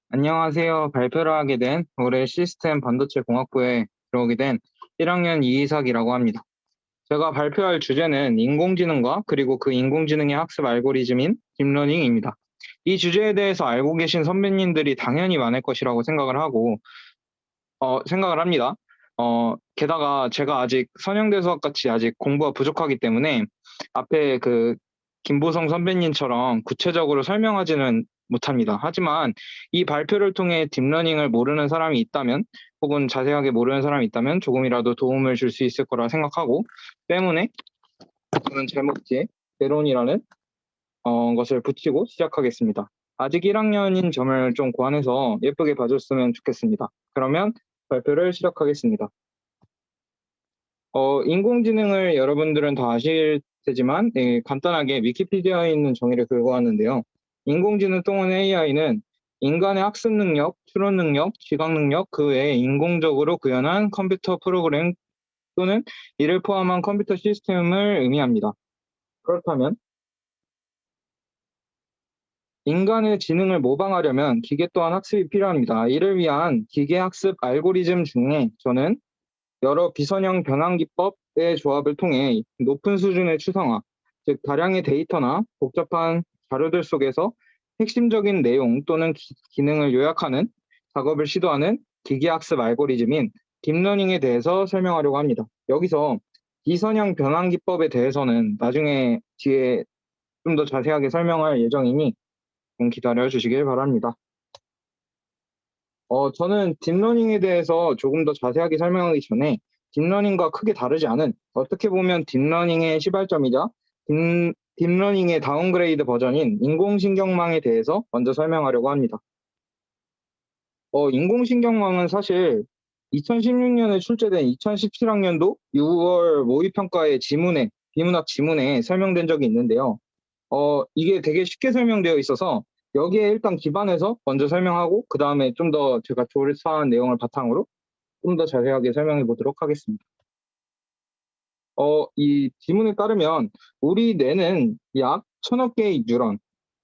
안녕하세요. 발표를 하게 된 올해 시스템 반도체 공학부에 들어오게 된 1학년 이이삭이라고 합니다. 제가 발표할 주제는 인공지능과 그리고 그 인공지능의 학습 알고리즘인 딥러닝입니다. 이 주제에 대해서 알고 계신 선배님들이 당연히 많을 것이라고 생각을 합니다. 게다가 제가 아직 선형대 수학 같이 아직 공부가 부족하기 때문에 앞에 그 김보성 선배님처럼 구체적으로 설명하지는 못합니다. 하지만 이 발표를 통해 딥러닝을 모르는 사람이 있다면 혹은 자세하게 모르는 사람이 있다면 조금이라도 도움을 줄 수 있을 거라 생각하고 때문에 저는 제목지에 개론이라는 것을 붙이고 시작하겠습니다. 아직 1학년인 점을 좀 고안해서 예쁘게 봐줬으면 좋겠습니다. 그러면 발표를 시작하겠습니다. 인공지능을 여러분들은 다 아실 테지만 간단하게 위키피디아에 있는 정의를 긁어왔는데요. 인공지능 또는 AI는 인간의 학습 능력, 추론 능력, 지각 능력, 그 외에 인공적으로 구현한 컴퓨터 프로그램 또는 이를 포함한 컴퓨터 시스템을 의미합니다. 그렇다면 인간의 지능을 모방하려면 기계 또한 학습이 필요합니다. 이를 위한 기계 학습 알고리즘 중에 저는 여러 비선형 변환 기법의 조합을 통해 높은 수준의 추상화, 즉 다량의 데이터나 복잡한 자료들 속에서 핵심적인 내용 또는 기능을 요약하는 작업을 시도하는 기계학습 알고리즘인 딥러닝에 대해서 설명하려고 합니다. 여기서 비선형 변환 기법에 대해서는 나중에 뒤에 좀 더 자세하게 설명할 예정이니 좀 기다려 주시길 바랍니다. 저는 딥러닝에 대해서 조금 더 자세하게 설명하기 전에 딥러닝과 크게 다르지 않은 어떻게 보면 딥러닝의 시발점이자 딥러닝의 다운그레이드 버전인 인공신경망에 대해서 먼저 설명하려고 합니다. 인공신경망은 사실 2016년에 출제된 2017학년도 6월 모의평가의 비문학 지문에 설명된 적이 있는데요. 이게 되게 쉽게 설명되어 있어서 여기에 일단 기반해서 먼저 설명하고 그 다음에 좀 더 제가 조사한 내용을 바탕으로 좀 더 자세하게 설명해 보도록 하겠습니다. 이 지문에 따르면 우리 뇌는 약 1000억 개의 뉴런,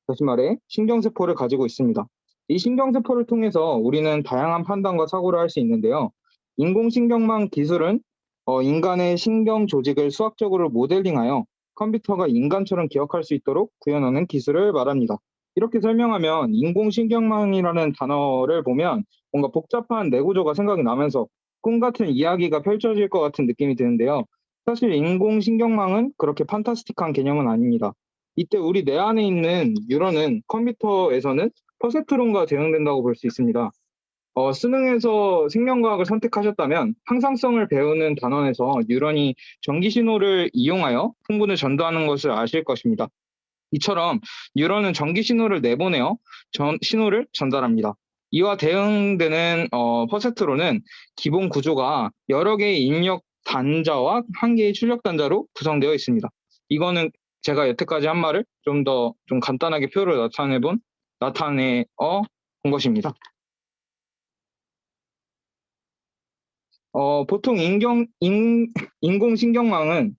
다시 말해 신경세포를 가지고 있습니다. 이 신경세포를 통해서 우리는 다양한 판단과 사고를 할 수 있는데요. 인공신경망 기술은 인간의 신경 조직을 수학적으로 모델링하여 컴퓨터가 인간처럼 기억할 수 있도록 구현하는 기술을 말합니다. 이렇게 설명하면 인공신경망이라는 단어를 보면 뭔가 복잡한 내구조가 생각이 나면서 꿈 같은 이야기가 펼쳐질 것 같은 느낌이 드는데요. 사실 인공신경망은 그렇게 판타스틱한 개념은 아닙니다. 이때 우리 뇌 안에 있는 뉴런은 컴퓨터에서는 퍼셉트론과 대응된다고 볼 수 있습니다. 수능에서 생명과학을 선택하셨다면 항상성을 배우는 단원에서 뉴런이 전기 신호를 이용하여 풍분을 전도하는 것을 아실 것입니다. 이처럼 뉴런은 전기 신호를 내보내어 신호를 전달합니다. 이와 대응되는 퍼셉트론은 기본 구조가 여러 개의 입력 단자와 한 개의 출력 단자로 구성되어 있습니다. 이거는 제가 여태까지 한 말을 좀 더 좀 간단하게 표로 나타내 본 것입니다. 보통 인공신경망은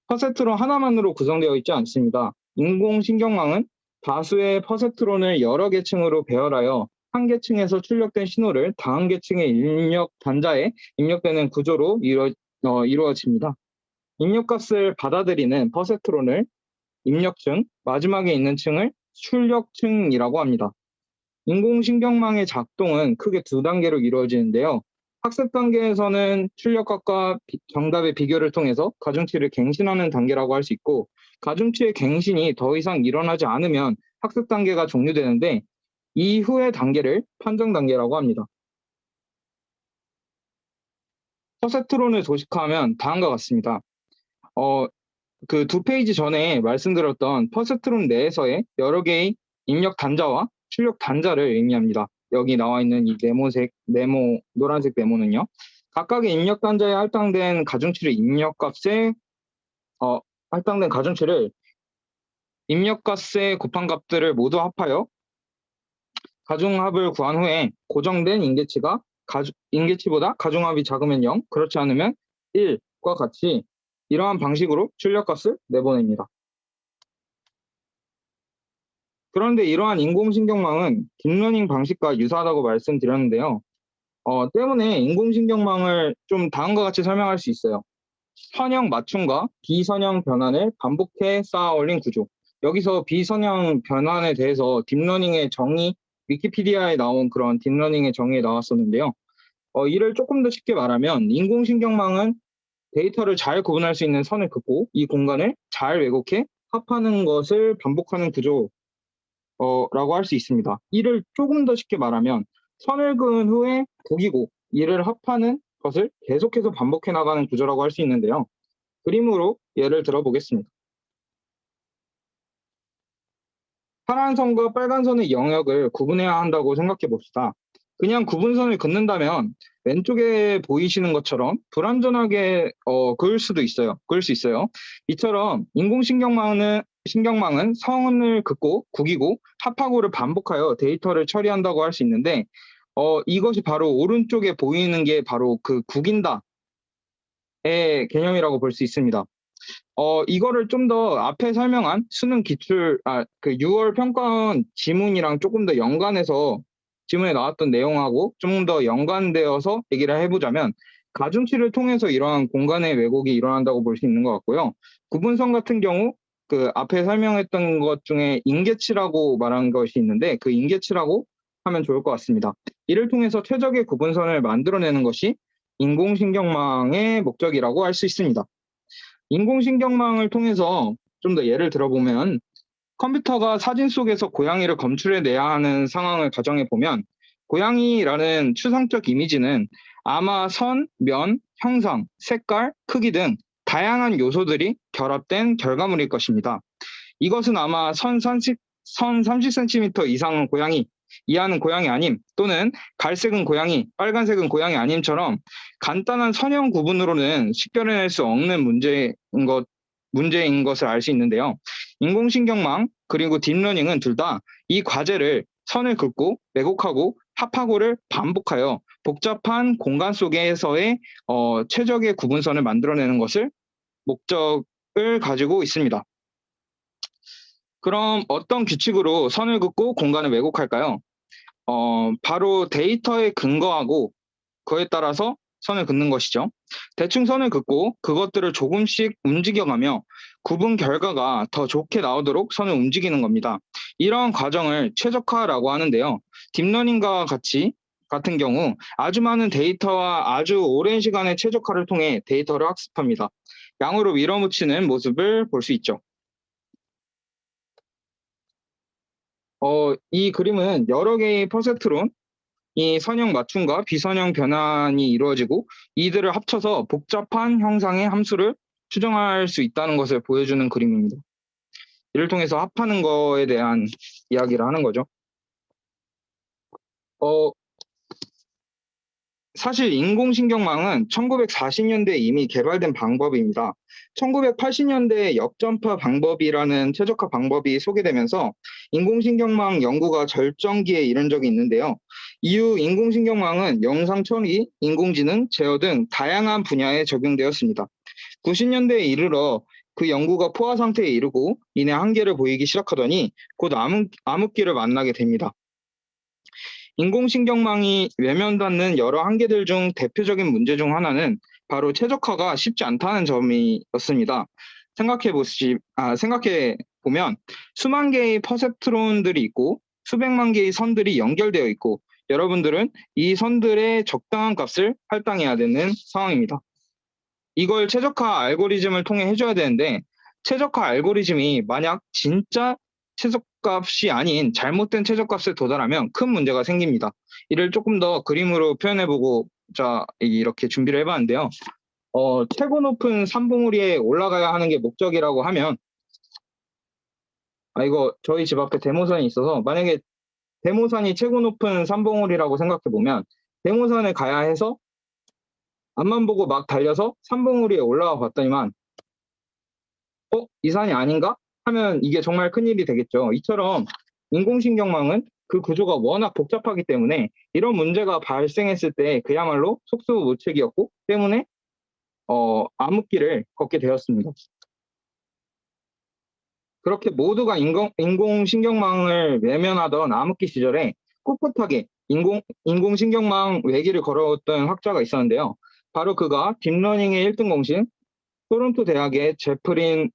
퍼셉트론 하나만으로 구성되어 있지 않습니다. 인공신경망은 다수의 퍼셉트론을 여러 계층으로 배열하여 한 계층에서 출력된 신호를 다음 계층의 입력 단자에 입력되는 구조로 이루어집니다. 입력값을 받아들이는 퍼셉트론을 입력층, 마지막에 있는 층을 출력층이라고 합니다. 인공신경망의 작동은 크게 두 단계로 이루어지는데요. 학습 단계에서는 출력값과 정답의 비교를 통해서 가중치를 갱신하는 단계라고 할 수 있고, 가중치의 갱신이 더 이상 일어나지 않으면 학습 단계가 종료되는데, 이후의 단계를 판정 단계라고 합니다. 퍼셉트론을 도식화하면 다음과 같습니다. 그 두 페이지 전에 말씀드렸던 퍼셉트론 내에서의 여러 개의 입력 단자와 출력 단자를 의미합니다. 여기 나와 있는 이 노란색 네모는요. 각각의 입력 단자에 할당된 가중치를 입력값의 곱한 값들을 모두 합하여 가중합을 구한 후에 고정된 인계치보다 가중합이 작으면 0, 그렇지 않으면 1과 같이 이러한 방식으로 출력값을 내보냅니다. 그런데 이러한 인공신경망은 딥러닝 방식과 유사하다고 말씀드렸는데요. 때문에 인공신경망을 좀 다음과 같이 설명할 수 있어요. 선형 맞춤과 비선형 변환을 반복해 쌓아 올린 구조. 여기서 비선형 변환에 대해서 딥러닝의 정의, 위키피디아에 나온 그런 딥러닝의 정의에 나왔었는데요. 이를 조금 더 쉽게 말하면 인공신경망은 데이터를 잘 구분할 수 있는 선을 긋고 이 공간을 잘 왜곡해 합하는 것을 반복하는 구조라고 할 수 있습니다. 이를 조금 더 쉽게 말하면 선을 그은 후에 구기고 이를 합하는 것을 계속해서 반복해 나가는 구조라고 할 수 있는데요. 그림으로 예를 들어 보겠습니다. 파란 선과 빨간 선의 영역을 구분해야 한다고 생각해 봅시다. 그냥 구분선을 긋는다면 왼쪽에 보이시는 것처럼 불완전하게 그을 수도 있어요. 그을 수 있어요. 이처럼 신경망은 선을 긋고 구기고 합하고를 반복하여 데이터를 처리한다고 할 수 있는데 이것이 바로 오른쪽에 보이는 게 바로 그 구긴다의 개념이라고 볼 수 있습니다. 이거를 좀 더 앞에 설명한 수능 기출, 그 6월 평가원 지문이랑 조금 더 연관해서 지문에 나왔던 내용하고 좀 더 연관되어서 얘기를 해보자면, 가중치를 통해서 이러한 공간의 왜곡이 일어난다고 볼 수 있는 것 같고요. 구분선 같은 경우, 그 앞에 설명했던 것 중에 인계치라고 말한 것이 있는데, 그 인계치라고 하면 좋을 것 같습니다. 이를 통해서 최적의 구분선을 만들어내는 것이 인공신경망의 목적이라고 할 수 있습니다. 인공신경망을 통해서 좀 더 예를 들어보면 컴퓨터가 사진 속에서 고양이를 검출해내야 하는 상황을 가정해 보면 고양이라는 추상적 이미지는 아마 선, 면, 형상, 색깔, 크기 등 다양한 요소들이 결합된 결과물일 것입니다. 이것은 아마 선 30cm 이상은 고양이, 이하는 고양이 아님, 또는 갈색은 고양이, 빨간색은 고양이 아님처럼 간단한 선형 구분으로는 식별해낼 수 없는 문제인 것을 알 수 있는데요. 인공신경망 그리고 딥러닝은 둘 다 이 과제를 선을 긋고 왜곡하고 합하고를 반복하여 복잡한 공간 속에서의 최적의 구분선을 만들어내는 것을 목적을 가지고 있습니다. 그럼 어떤 규칙으로 선을 긋고 공간을 왜곡할까요? 바로 데이터에 근거하고 그에 따라서 선을 긋는 것이죠. 대충 선을 긋고 그것들을 조금씩 움직여가며 구분 결과가 더 좋게 나오도록 선을 움직이는 겁니다. 이러한 과정을 최적화라고 하는데요. 딥러닝과 같은 경우 아주 많은 데이터와 아주 오랜 시간의 최적화를 통해 데이터를 학습합니다. 양으로 밀어붙이는 모습을 볼 수 있죠. 이 그림은 여러 개의 퍼셉트론, 이 선형 맞춤과 비선형 변환이 이루어지고 이들을 합쳐서 복잡한 형상의 함수를 추정할 수 있다는 것을 보여주는 그림입니다. 이를 통해서 합하는 거에 대한 이야기를 하는 거죠. 사실 인공신경망은 1940년대에 이미 개발된 방법입니다. 1980년대에 역전파 방법이라는 최적화 방법이 소개되면서 인공신경망 연구가 절정기에 이른 적이 있는데요. 이후 인공신경망은 영상 처리, 인공지능, 제어 등 다양한 분야에 적용되었습니다. 90년대에 이르러 그 연구가 포화 상태에 이르고 이내 한계를 보이기 시작하더니 곧 암흑기를 만나게 됩니다. 인공신경망이 외면받는 여러 한계들 중 대표적인 문제 중 하나는 바로 최적화가 쉽지 않다는 점이었습니다. 생각해 보면 수만 개의 퍼셉트론들이 있고 수백만 개의 선들이 연결되어 있고 여러분들은 이 선들의 적당한 값을 할당해야 되는 상황입니다. 이걸 최적화 알고리즘을 통해 해줘야 되는데 최적화 알고리즘이 만약 진짜 최적값이 아닌 잘못된 최적값에 도달하면 큰 문제가 생깁니다. 이를 조금 더 그림으로 표현해보고 이렇게 준비를 해봤는데요. 최고 높은 산봉우리에 올라가야 하는 게 목적이라고 하면 이거 저희 집 앞에 대모산이 있어서 만약에 대모산이 최고 높은 산봉우리라고 생각해보면 대모산에 가야 해서 앞만 보고 막 달려서 산봉우리에 올라가 봤더니만 이 산이 아닌가? 하면 이게 정말 큰일이 되겠죠. 이처럼 인공신경망은 그 구조가 워낙 복잡하기 때문에 이런 문제가 발생했을 때 그야말로 속수무책이었고 때문에 암흑기를 걷게 되었습니다. 그렇게 모두가 인공신경망을 외면하던 암흑기 시절에 꿋꿋하게 인공신경망 외기를 걸어왔던 학자가 있었는데요. 바로 그가 딥러닝의 1등 공신 토론토 대학의 제프리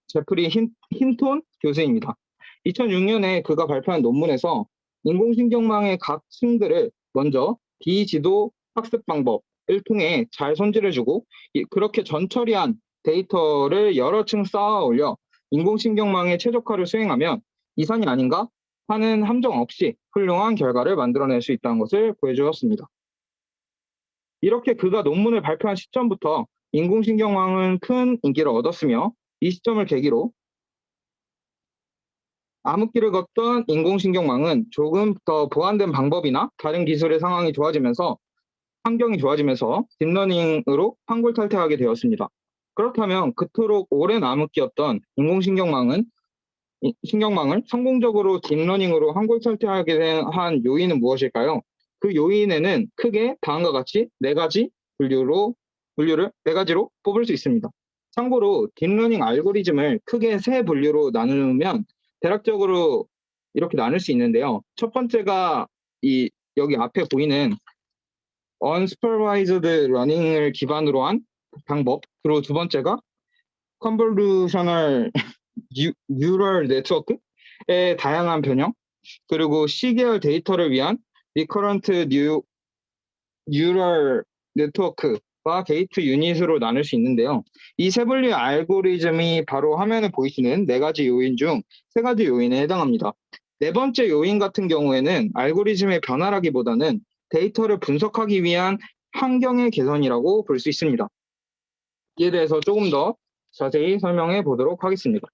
힌톤 교수입니다. 2006년에 그가 발표한 논문에서 인공신경망의 각 층들을 먼저 비지도 학습 방법을 통해 잘 손질해주고 그렇게 전처리한 데이터를 여러 층 쌓아 올려 인공신경망의 최적화를 수행하면 이산이 아닌가 하는 함정 없이 훌륭한 결과를 만들어낼 수 있다는 것을 보여주었습니다. 이렇게 그가 논문을 발표한 시점부터 인공신경망은 큰 인기를 얻었으며 이 시점을 계기로 암흑기를 걷던 인공신경망은 조금 더 보완된 방법이나 다른 기술의 상황이 좋아지면서 환경이 좋아지면서 딥러닝으로 환골탈태하게 되었습니다. 그렇다면 그토록 오랜 암흑기였던 신경망을 성공적으로 딥러닝으로 환골탈태하게 한 요인은 무엇일까요? 그 요인에는 크게 다음과 같이 네 가지로 뽑을 수 있습니다. 참고로 딥러닝 알고리즘을 크게 세 분류로 나누면 대략적으로 이렇게 나눌 수 있는데요. 첫 번째가 여기 앞에 보이는 unsupervised learning을 기반으로 한 방법, 그리고 두 번째가 convolutional neural network의 다양한 변형, 그리고 C계열 데이터를 위한 recurrent neural network와 게이트 유닛으로 나눌 수 있는데요. 이 세 분류의 알고리즘이 바로 화면에 보이시는 네 가지 요인 중 세 가지 요인에 해당합니다. 네 번째 요인 같은 경우에는 알고리즘의 변화라기보다는 데이터를 분석하기 위한 환경의 개선이라고 볼 수 있습니다. 이에 대해서 조금 더 자세히 설명해 보도록 하겠습니다.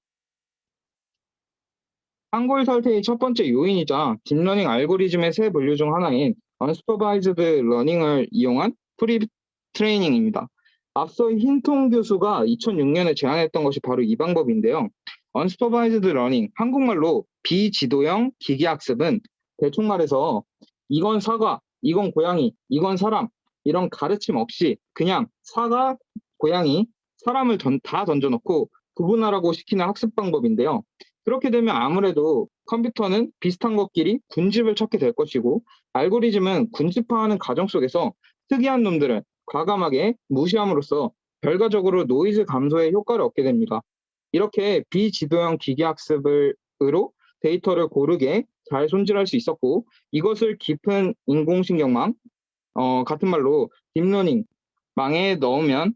환골탈태의 첫 번째 요인이자 딥러닝 알고리즘의 세 분류 중 하나인 unsupervised learning을 이용한 프리트레이닝입니다. 앞서 힌통 교수가 2006년에 제안했던 것이 바로 이 방법인데요. unsupervised learning, 한국말로 비지도형 기계학습은 대충 말해서 이건 사과, 이건 고양이, 이건 사람 이런 가르침 없이 그냥 사과, 고양이, 사람을 다 던져놓고 구분하라고 시키는 학습 방법인데요. 그렇게 되면 아무래도 컴퓨터는 비슷한 것끼리 군집을 찾게 될 것이고 알고리즘은 군집화하는 과정 속에서 특이한 놈들을 과감하게 무시함으로써 결과적으로 노이즈 감소의 효과를 얻게 됩니다. 이렇게 비지도형 기계학습으로 데이터를 고르게 잘 손질할 수 있었고 이것을 깊은 인공신경망, 같은 말로 딥러닝망에 넣으면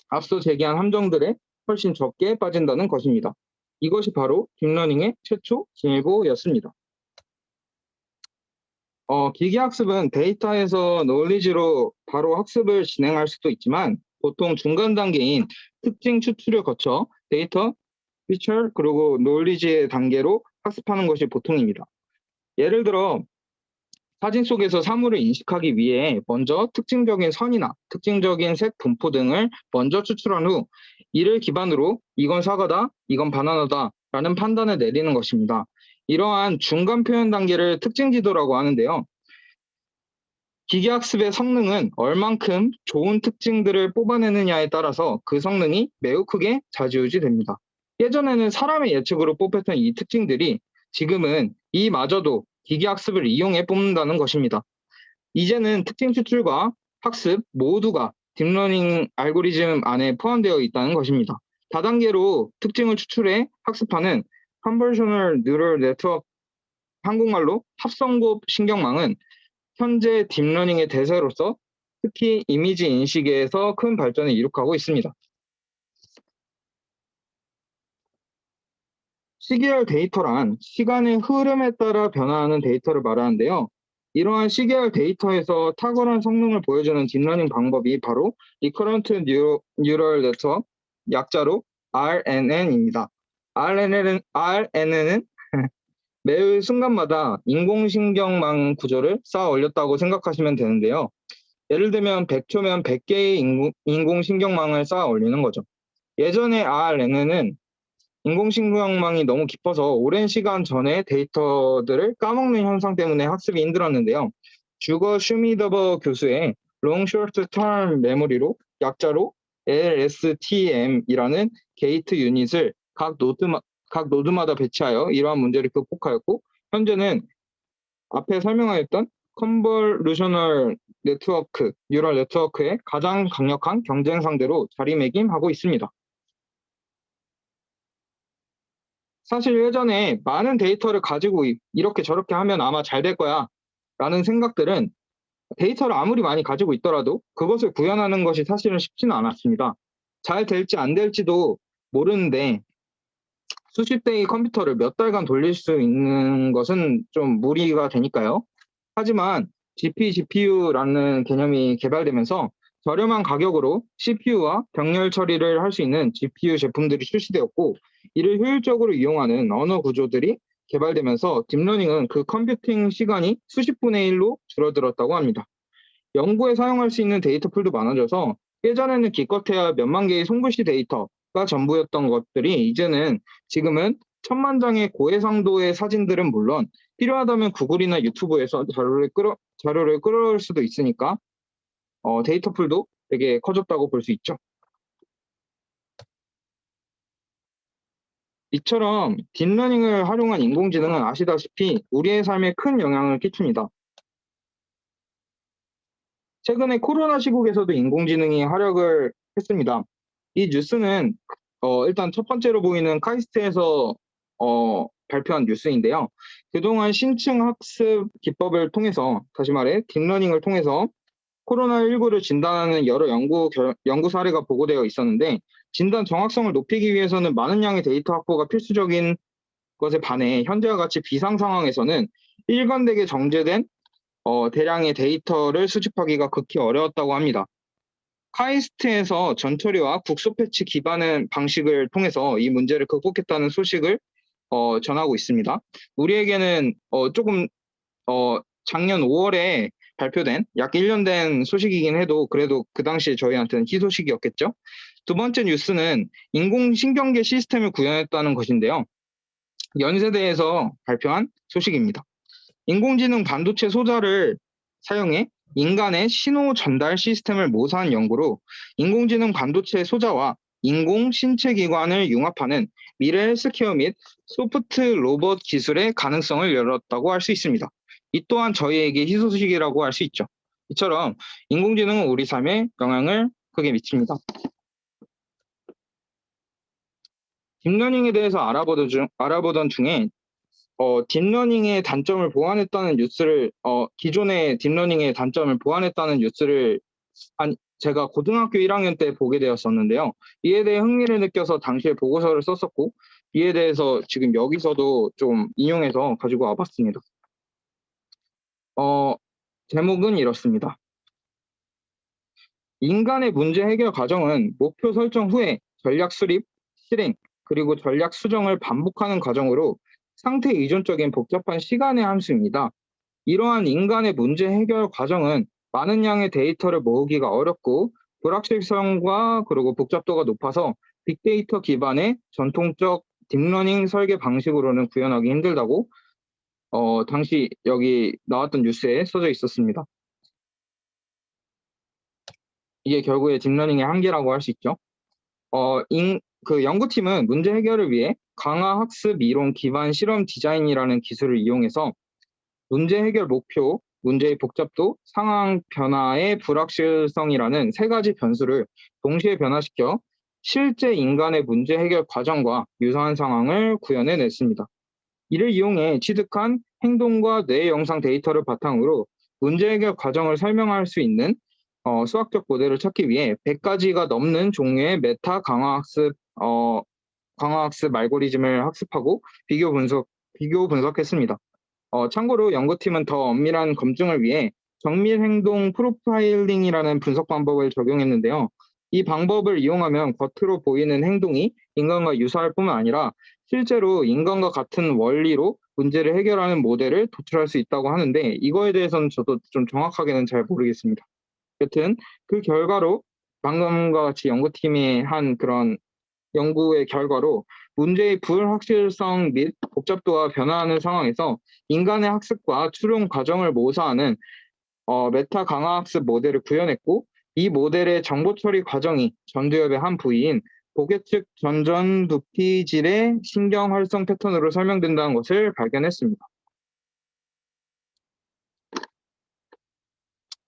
앞서 제기한 함정들에 훨씬 적게 빠진다는 것입니다. 이것이 바로 딥러닝의 최초 진일보였습니다. 기계학습은 데이터에서 노리지로 바로 학습을 진행할 수도 있지만 보통 중간 단계인 특징 추출을 거쳐 데이터, 피처, 그리고 놀리지의 단계로 학습하는 것이 보통입니다. 예를 들어 사진 속에서 사물을 인식하기 위해 먼저 특징적인 선이나 특징적인 색 분포 등을 먼저 추출한 후 이를 기반으로 이건 사과다, 이건 바나나다 라는 판단을 내리는 것입니다. 이러한 중간 표현 단계를 특징 지도라고 하는데요. 기계학습의 성능은 얼만큼 좋은 특징들을 뽑아내느냐에 따라서 그 성능이 매우 크게 좌지우지됩니다. 예전에는 사람의 예측으로 뽑혔던 이 특징들이 지금은 이마저도 기계학습을 이용해 뽑는다는 것입니다. 이제는 특징 추출과 학습 모두가 딥러닝 알고리즘 안에 포함되어 있다는 것입니다. 다단계로 특징을 추출해 학습하는 Convolutional Neural Network, 한국말로 합성곱 신경망은 현재 딥러닝의 대세로서 특히 이미지 인식에서 큰 발전을 이룩하고 있습니다. 시계열 데이터란 시간의 흐름에 따라 변화하는 데이터를 말하는데요. 이러한 시계열 데이터에서 탁월한 성능을 보여주는 딥러닝 방법이 바로 Recurrent Neural Network, 약자로 RNN입니다. RNN은 매일 순간마다 인공신경망 구조를 쌓아 올렸다고 생각하시면 되는데요. 예를 들면 100초면 100개의 인공신경망을 쌓아 올리는 거죠. 예전에 RNN은 인공신경망이 너무 깊어서 오랜 시간 전에 데이터들을 까먹는 현상 때문에 학습이 힘들었는데요. 주거 슈미더버 교수의 Long Short Term 메모리로 약자로 LSTM이라는 게이트 유닛을 각 각 노드마다 배치하여 이러한 문제를 극복하였고, 현재는 앞에 설명하였던 컨볼루셔널 네트워크, 뉴럴 네트워크의 가장 강력한 경쟁 상대로 자리매김하고 있습니다. 사실 예전에 많은 데이터를 가지고 이렇게 저렇게 하면 아마 잘 될 거야 라는 생각들은 데이터를 아무리 많이 가지고 있더라도 그것을 구현하는 것이 사실은 쉽지는 않았습니다. 잘 될지 안 될지도 모르는데 수십 대의 컴퓨터를 몇 달간 돌릴 수 있는 것은 좀 무리가 되니까요. 하지만 GPGPU라는 개념이 개발되면서 저렴한 가격으로 CPU와 병렬 처리를 할 수 있는 GPU 제품들이 출시되었고, 이를 효율적으로 이용하는 언어 구조들이 개발되면서 딥러닝은 그 컴퓨팅 시간이 수십 분의 1로 줄어들었다고 합니다. 연구에 사용할 수 있는 데이터 풀도 많아져서 예전에는 기껏해야 몇만 개의 손글씨 데이터가 전부였던 것들이 이제는 지금은 천만 장의 고해상도의 사진들은 물론 필요하다면 구글이나 유튜브에서 자료를 끌어올 수도 있으니까 데이터 풀도 되게 커졌다고 볼 수 있죠. 이처럼 딥러닝을 활용한 인공지능은 아시다시피 우리의 삶에 큰 영향을 끼칩니다. 최근에 코로나 시국에서도 인공지능이 활약을 했습니다. 이 뉴스는 일단 첫 번째로 보이는 카이스트에서 발표한 뉴스인데요. 그동안 심층 학습 기법을 통해서, 다시 말해 딥러닝을 통해서 코로나19를 진단하는 여러 연구 사례가 보고되어 있었는데, 진단 정확성을 높이기 위해서는 많은 양의 데이터 확보가 필수적인 것에 반해 현재와 같이 비상 상황에서는 일관되게 정제된 대량의 데이터를 수집하기가 극히 어려웠다고 합니다. 카이스트에서 전처리와 국소 패치 기반의 방식을 통해서 이 문제를 극복했다는 소식을 전하고 있습니다. 우리에게는 조금 작년 5월에 발표된 약 1년 된 소식이긴 해도 그래도 그 당시에 저희한테는 희소식이었겠죠. 두 번째 뉴스는 인공신경계 시스템을 구현했다는 것인데요. 연세대에서 발표한 소식입니다. 인공지능 반도체 소자를 사용해 인간의 신호 전달 시스템을 모사한 연구로 인공지능 반도체 소자와 인공 신체 기관을 융합하는 미래 헬스케어 및 소프트 로봇 기술의 가능성을 열었다고 할 수 있습니다. 이 또한 저희에게 희소식이라고 할 수 있죠. 이처럼 인공지능은 우리 삶에 영향을 크게 미칩니다. 딥러닝에 대해서 알아보던 중에 딥러닝의 단점을 보완했다는 뉴스를 기존의 딥러닝의 단점을 보완했다는 뉴스를 제가 고등학교 1학년 때 보게 되었었는데요. 이에 대해 흥미를 느껴서 당시에 보고서를 썼었고, 이에 대해서 지금 여기서도 좀 인용해서 가지고 와봤습니다. 제목은 이렇습니다. 인간의 문제 해결 과정은 목표 설정 후에 전략 수립, 실행, 그리고 전략 수정을 반복하는 과정으로 상태 의존적인 복잡한 시간의 함수입니다. 이러한 인간의 문제 해결 과정은 많은 양의 데이터를 모으기가 어렵고 불확실성과 그리고 복잡도가 높아서 빅데이터 기반의 전통적 딥러닝 설계 방식으로는 구현하기 힘들다고 당시 여기 나왔던 뉴스에 써져 있었습니다. 이게 결국에 딥러닝의 한계라고 할 수 있죠. 그 연구팀은 문제 해결을 위해 강화 학습 이론 기반 실험 디자인이라는 기술을 이용해서 문제 해결 목표, 문제의 복잡도, 상황 변화의 불확실성이라는 세 가지 변수를 동시에 변화시켜 실제 인간의 문제 해결 과정과 유사한 상황을 구현해냈습니다. 이를 이용해 취득한 행동과 뇌 영상 데이터를 바탕으로 문제 해결 과정을 설명할 수 있는 수학적 모델을 찾기 위해 100가지가 넘는 종류의 메타 강화학습 알고리즘을 학습하고 비교 분석했습니다. 참고로 연구팀은 더 엄밀한 검증을 위해 정밀 행동 프로파일링이라는 분석 방법을 적용했는데요. 이 방법을 이용하면 겉으로 보이는 행동이 인간과 유사할 뿐만 아니라 실제로 인간과 같은 원리로 문제를 해결하는 모델을 도출할 수 있다고 하는데, 이거에 대해서는 저도 좀 정확하게는 잘 모르겠습니다. 여튼 그 결과로 방금과 같이 연구팀이 한 그런 연구의 결과로 문제의 불확실성 및 복잡도가 변화하는 상황에서 인간의 학습과 추론 과정을 모사하는 메타 강화학습 모델을 구현했고, 이 모델의 정보 처리 과정이 전두엽의 한 부위인 고개 측 전전두피질의 신경 활성 패턴으로 설명된다는 것을 발견했습니다.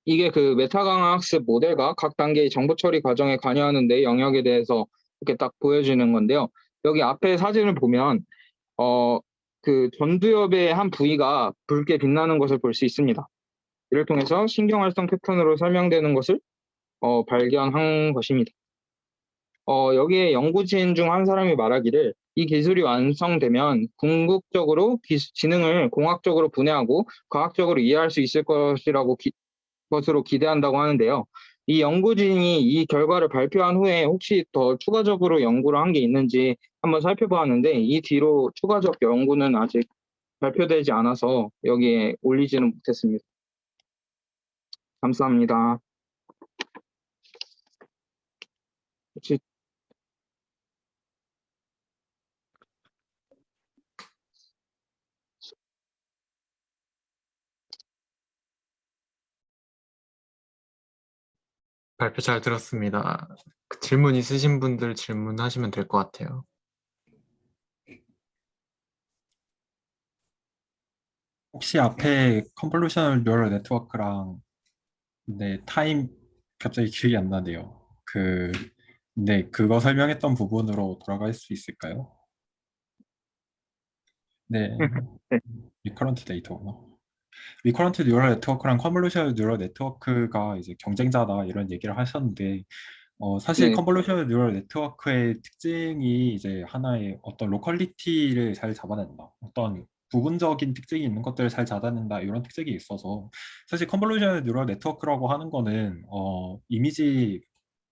이게 그 메타강화 학습 모델과 각 단계의 정보 처리 과정에 관여하는 데 영역에 대해서 이렇게 딱 보여주는 건데요. 여기 앞에 사진을 보면 그 전두엽의 한 부위가 붉게 빛나는 것을 볼 수 있습니다. 이를 통해서 신경 활성 패턴으로 설명되는 것을 발견한 것입니다. 여기에 연구진 중 한 사람이 말하기를 이 기술이 완성되면 궁극적으로 지능을 공학적으로 분해하고 과학적으로 이해할 수 있을 것으로 기대한다고 하는데요. 이 연구진이 이 결과를 발표한 후에 혹시 더 추가적으로 연구를 한 게 있는지 한번 살펴보았는데 이 뒤로 추가적 연구는 아직 발표되지 않아서 여기에 올리지는 못했습니다. 감사합니다. 혹시 발표 잘 들었습니다. 그 질문 있으신 분들 질문하시면 될 것 같아요. 혹시 앞에 컨볼루셔널 뉴럴 네트워크랑 타임 갑자기 기억이 안 나네요. 그거 설명했던 부분으로 돌아갈 수 있을까요? 네, 네, 리커런트 데이터구나. 리커런트 뉴럴 네트워크랑 컨볼루셔널 뉴럴 네트워크가 이제 경쟁자다 이런 얘기를 하셨는데 사실 네, 컨볼루셔널 뉴럴 네트워크의 특징이 이제 하나의 어떤 로컬리티를 잘 잡아낸다. 어떤 부분적인 특징이 있는 것들을 잘 잡아낸다. 이런 특징이 있어서 사실 컨볼루셔널 뉴럴 네트워크라고 하는 거는 이미지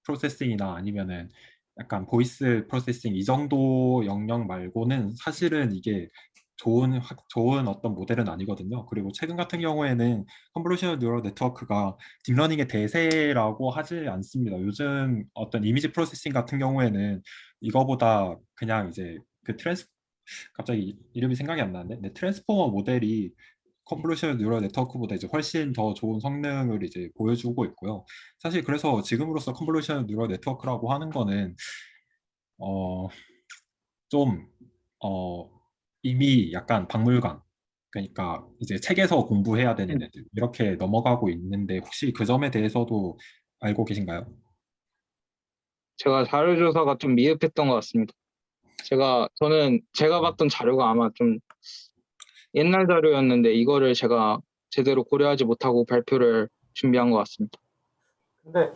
프로세싱이나 아니면은 약간 보이스 프로세싱 이 정도 영역 말고는 사실은 이게 좋은 어떤 모델은 아니거든요. 그리고 최근 같은 경우에는 컨볼루셔널 뉴럴 네트워크가 딥러닝의 대세라고 하지 않습니다. 요즘 어떤 이미지 프로세싱 같은 경우에는 이거보다 그냥 이제 갑자기 이름이 생각이 안 나는데 트랜스포머 모델이 컨볼루셔널 뉴럴 네트워크보다 이제 훨씬 더 좋은 성능을 이제 보여주고 있고요. 사실 그래서 지금으로서 컨볼루셔널 뉴럴 네트워크라고 하는 거는 어, 좀 이미 약간 박물관, 그러니까 이제 책에서 공부해야 되는 애들 이렇게 넘어가고 있는데 혹시 그 점에 대해서도 알고 계신가요? 제가 자료 조사가 좀 미흡했던 것 같습니다. 저는 제가 봤던 자료가 아마 좀 옛날 자료였는데 이거를 제가 제대로 고려하지 못하고 발표를 준비한 것 같습니다.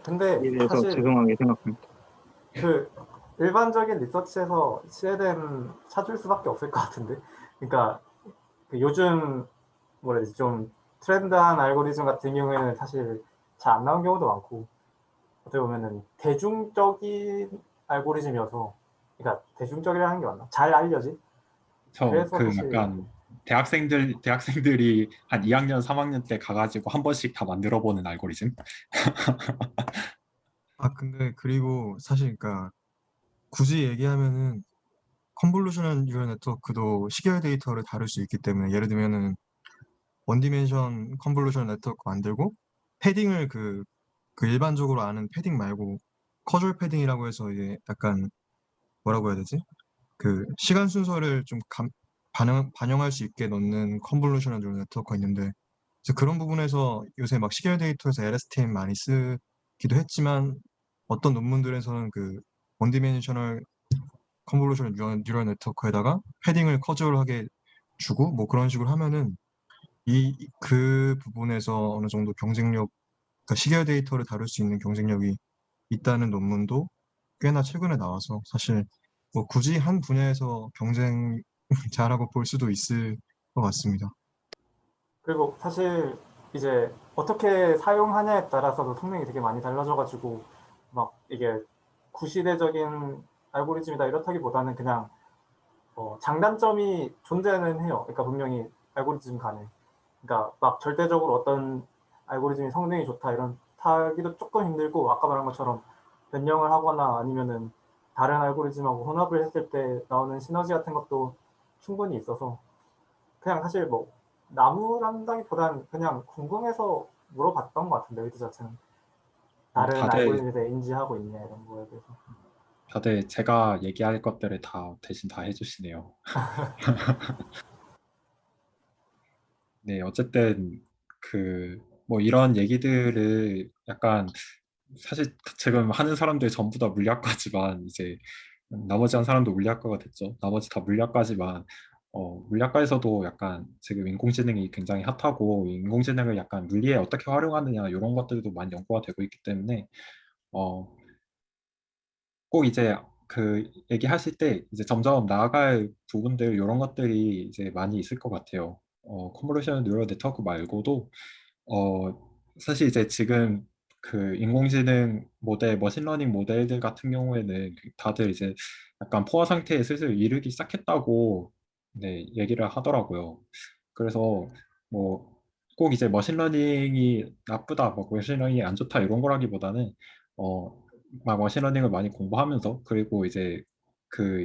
근데 이에 대해서 사실 죄송하게 생각합니다. 그 일반적인 리서치에서 스웨덴 찾을 수밖에 없을 것 같은데. 그러니까 그 요즘 뭐라 해야 되지, 좀 트렌드한 알고리즘 같은 경우에는 사실 잘 안 나온 경우도 많고, 어떻게 보면은 대중적인 알고리즘이어서, 그러니까 대중적이라는 게 맞나? 잘 알려진? 그래서 그 사실 약간 대학생들이 한 2학년, 3학년 때 가가지고 한 번씩 다 만들어 보는 알고리즘? 근데 그리고 사실 그러니까 굳이 얘기하면은 컨볼루셔널 뉴럴 네트워크도 시계열 데이터를 다룰 수 있기 때문에 예를 들면은 원디멘션 컨볼루셔널 네트워크 만들고 패딩을 그 일반적으로 아는 패딩 말고 커주얼 패딩이라고 해서 이게 약간 뭐라고 해야 되지? 그 시간 순서를 좀 반영할 수 있게 넣는 컨볼루셔널 뉴럴 네트워크가 있는데 그래서 그런 부분에서 요새 막 시계열 데이터에서 LSTM 많이 쓰기도 했지만 어떤 논문들에서는 그 원디멘셔널 컨볼루셔널 뉴럴 네트워크에다가 패딩을 커주얼하게 주고 뭐 그런 식으로 하면은 그 부분에서 어느 정도 경쟁력, 그러니까 시계열 데이터를 다룰 수 있는 경쟁력이 있다는 논문도 꽤나 최근에 나와서 사실 뭐 굳이 한 분야에서 경쟁 잘하고 볼 수도 있을 것 같습니다. 그리고 사실 이제 어떻게 사용하냐에 따라서도 성능이 되게 많이 달라져가지고, 막 이게 구시대적인 알고리즘이다 이렇다기보다는 그냥 장단점이 존재는 해요. 그러니까 분명히 알고리즘 간에, 그러니까 막 절대적으로 어떤 알고리즘이 성능이 좋다 이런 타기도 조금 힘들고, 아까 말한 것처럼 변형을 하거나 아니면은 다른 알고리즘하고 혼합을 했을 때 나오는 시너지 같은 것도 충분히 있어서, 그냥 사실 뭐 나무란다기보다는 그냥 궁금해서 물어봤던 것 같은데, 의도 자체는 다른 다들 알고리즘에 대해 인지하고 있냐 이런 거에 대해서. 다들 제가 얘기할 것들을 다 대신 다 해주시네요. 네, 어쨌든 뭐 이런 얘기들을 약간 사실 지금 하는 사람들 전부 다 물리학과지만 이제 나머지 한 사람도 물리학과가 됐죠. 나머지 다 물리학과지만 물리학과에서도 약간 지금 인공지능이 굉장히 핫하고 인공지능을 약간 물리에 어떻게 활용하느냐 이런 것들도 많이 연구가 되고 있기 때문에 어, 꼭 이제 얘기하실 때 이제 점점 나아갈 부분들 이런 것들이 이제 많이 있을 것 같아요. 컨볼루션 뉴럴 네트워크 말고도 사실 이제 지금 인공지능 모델, 머신러닝 모델들 같은 경우에는 다들 이제 약간 포화 상태에 슬슬 이르기 시작했다고 네, 얘기를 하더라고요. 그래서 뭐 꼭 이제 머신러닝이 나쁘다, 뭐 머신러닝이 안 좋다 이런 거라기보다는 막 머신러닝을 많이 공부하면서 그리고 이제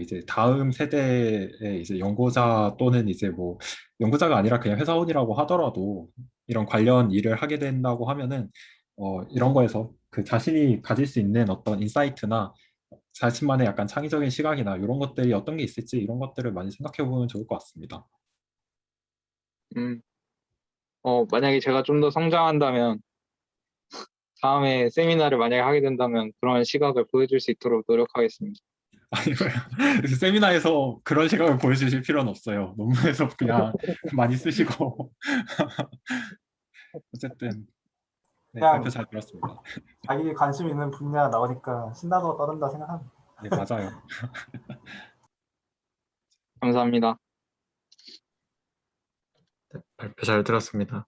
이제 다음 세대의 이제 연구자 또는 이제 뭐 연구자가 아니라 그냥 회사원이라고 하더라도 이런 관련 일을 하게 된다고 하면은 이런 거에서 자신이 가질 수 있는 어떤 인사이트나 자신만의 약간 창의적인 시각이나 이런 것들이 어떤 게 있을지 이런 것들을 많이 생각해 보면 좋을 것 같습니다. 음, 만약에 제가 좀 더 성장한다면 다음에 세미나를 만약에 하게 된다면 그런 시각을 보여줄 수 있도록 노력하겠습니다. 아니고요. 세미나에서 그런 시각을 보여주실 필요는 없어요. 논문에서 그냥 많이 쓰시고 어쨌든 네, 그냥 발표 잘 들었습니다. 자기 관심 있는 분야 나오니까 신나서 떠든다 생각합니다. 네, 맞아요. 감사합니다. 발표 잘 들었습니다.